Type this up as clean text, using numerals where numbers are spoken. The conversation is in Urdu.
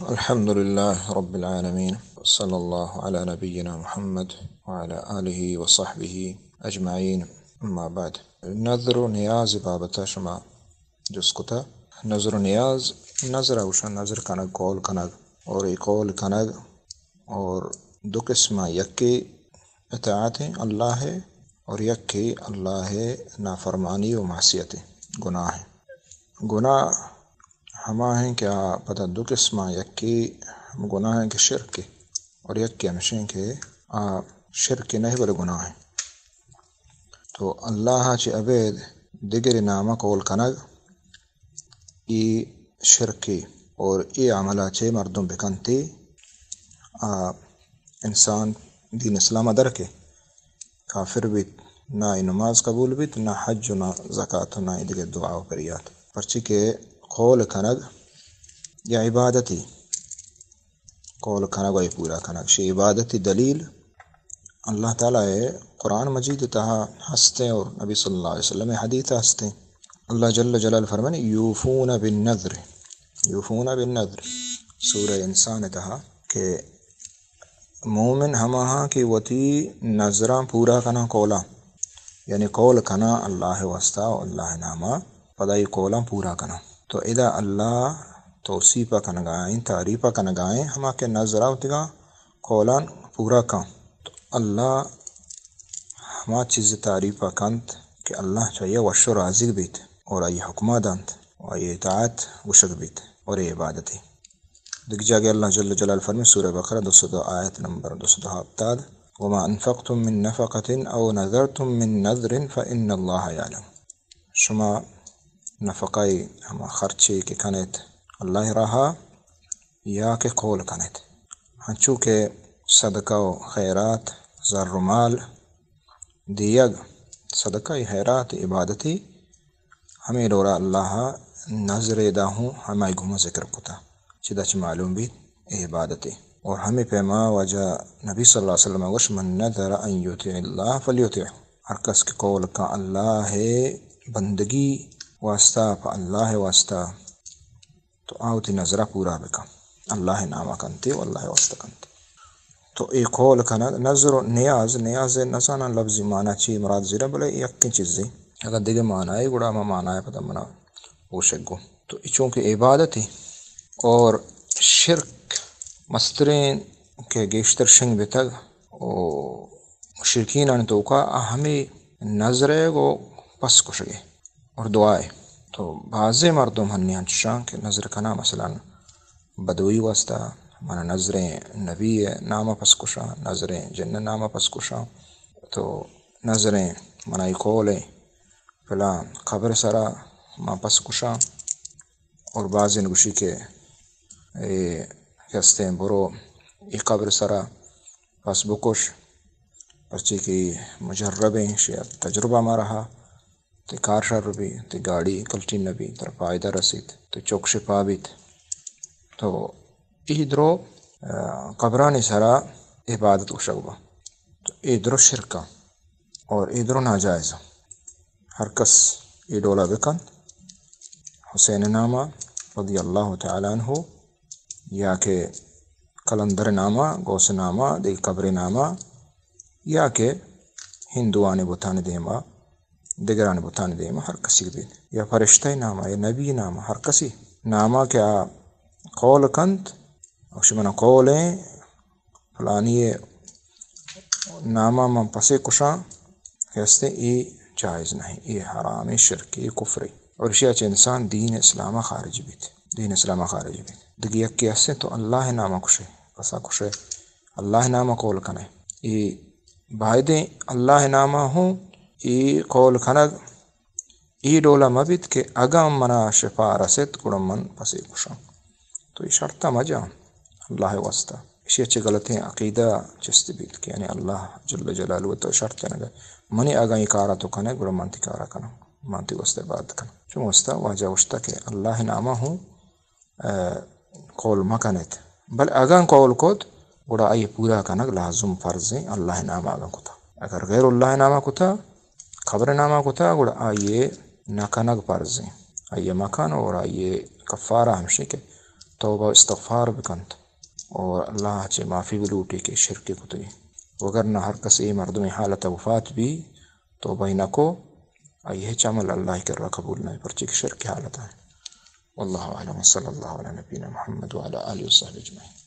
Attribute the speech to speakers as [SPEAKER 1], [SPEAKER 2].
[SPEAKER 1] الحمد لله رب العالمين، صلى الله على نبينا محمد وعلى آله وصحبه أجمعين. أما بعد، نظر و نیاز بابتا شما جس کتا نظر و نیاز نظر اوشن نظر کنگ قول کنگ اور ای قول کنگ اور دو قسمہ یکی اطاعت اللہ ہے اور یکی اللہ نافرمانی و معصیت گناہ ہے۔ گناہ ہما ہیں کہ پتہ دو قسمہ یکی گناہ ہیں کہ شرک اور یکی ہمشیں کہ شرک نہیں بل گناہ ہیں۔ تو اللہ چی عبید دیگر نامہ قول کنگ ای شرکی اور ای عملہ چے مردم بکنتی انسان دین اسلام در کے کافر بھی نہ نماز قبول بھی نہ حج نہ زکاة نہ دیگر دعا و پریات پرچی کہ قول کنگ یا عبادتی قول کنگ و پورا کنگ شی عبادتی دلیل اللہ تعالیٰ قرآن مجید تہا ہستے اور نبی صلی اللہ علیہ وسلم حدیث ہستے۔ اللہ جل جلال فرمانے یوفون بالنذر، یوفون بالنذر سورہ انسان تہا کہ مومن ہماہاں کی وتی نظراں پورا کنا قولا، یعنی قول کنا اللہ واسطہ و اللہ نامہ پدائی قولا پورا کنا۔ تو اذا اللہ توصیفہ کنگائیں تعریفہ کنگائیں ہما کے نظرہ تگا قولان پورا کن تو اللہ ہما چیز تعریفہ کنت کہ اللہ چاہیے وشو رازق بیت اور آئی حکمہ دانت و آئی اطاعت وشک بیت اور ای عبادتی۔ دیکھ جاگے اللہ جل جلال فرمی سورہ بقرہ 202 آیت نمبر 270 وما انفقتم من نفقة او نذرتم من نذر فإن اللہ یعلم۔ شما نفقائی ہما خرچی کے کنیت اللہ رہا یا کہ قول کنیت ہنچو کہ صدقہ و خیرات زر و مال دیگ صدقہ خیرات عبادتی ہمیں دورا اللہ نظر داہوں ہمیں گمہ ذکر کتا چیدہ چی معلوم بھی عبادتی اور ہمیں پیما وجہ نبی صلی اللہ علیہ وسلم وش من نذر ان یطیع اللہ فلیطیع، ہر کس کے قول کا اللہ ہے بندگی واسطہ پا اللہ واسطہ تو آوتی نظرہ پورا بکا اللہ نامہ کنتے و اللہ واسطہ کنتے۔ تو ای قول کا نظر و نیاز نسانا لفظی معنی چی مراد زیرہ بلے یکی چیزی اگر دیگے معنی ہے گوڑا ہما معنی ہے پتہ منا وشگو۔ تو چونکہ عبادتی اور شرک مسترین کے گیشتر شنگ بیتگ او مشرکین آنے توقع ہمیں نظرے کو پس کشگے اور دعائے۔ تو بعض مردم ہنی ہنچشان کہ نظر کنا مثلا بدوی واسطہ مانا نظریں نبی نامہ پس کشاں، نظریں جن نامہ پس کشاں، تو نظریں منائی قولیں فلان خبر سرا ما پس کشاں اور بعض نگوشی کے کہستے ہیں برو ای قبر سرا پس بکش پرچی کی مجربیں شاید تجربہ ما رہا تی کار شر بھی تی گاڑی کلٹی نبی تر فائدہ رسید تی چوک شپا بیت۔ تو ای درو قبرانی سرا عبادت وشگبا تو ای درو شرکا اور ای درو ناجائز۔ ہر کس ای ڈولا بکن حسین نامہ رضی اللہ تعالیٰ عنہ یا کہ کلندر نامہ گوس نامہ دی قبر نامہ یا کہ ہندوانی بتان دیما دیگرانی بتان دیما ہر کسی بھی یا فرشتہ نامہ یا نبی نامہ ہر کسی نامہ کیا قول کنت اوشمنا قولیں فلانی نامہ من پسے کشاں کہستے ای جائز نہیں، ای حرام شرکی کفری اور اسی انسان دین اسلام خارج بیت دین اسلام خارج بیت دیکھ یکی ایسے تو اللہ نامہ کشے پسا کشے اللہ نامہ قول کنے ای بائدیں اللہ نامہ ہوں ای قول کنگ ای ڈولا مبید کہ اگا منا شفا رسد گڑم من پسے کشاں تو ای شرطہ مجا اللہ واسطہ۔ اسی اچھے غلطیں عقیدہ چست بیت کہ یعنی اللہ جل جلالہ تو شرط نگا منی اگا ای کارا تو کنے گڑم منتی کارا کنا مانتی واسطہ بات کنا چون واسطہ واجہ وشتا کہ اللہ نامہ ہوں قول مکنت بل اگان قول کت گڑا آئی پورا کنگ لازم فرض اللہ نامہ آگان کتا، اگر غیر اللہ نامہ کتا خبر نامہ کتا گڑا آئیے نکنگ فرض آئیے مکان اور آئیے کفارہ ہمشی کے توبہ و استغفار بکنت اور اللہ چے معافی بلوٹی کے شرک کتنی وگرنہ ہر کسی مردمی حالت وفات بھی توبہ نہ کو ایہ عمل اللہ کر قبول نہیں پرچی کی شرک حالت ہے. واللہ اعلم صلی اللہ علیہ نبینا محمد وعلی آلہ وصحبہ اجمعین.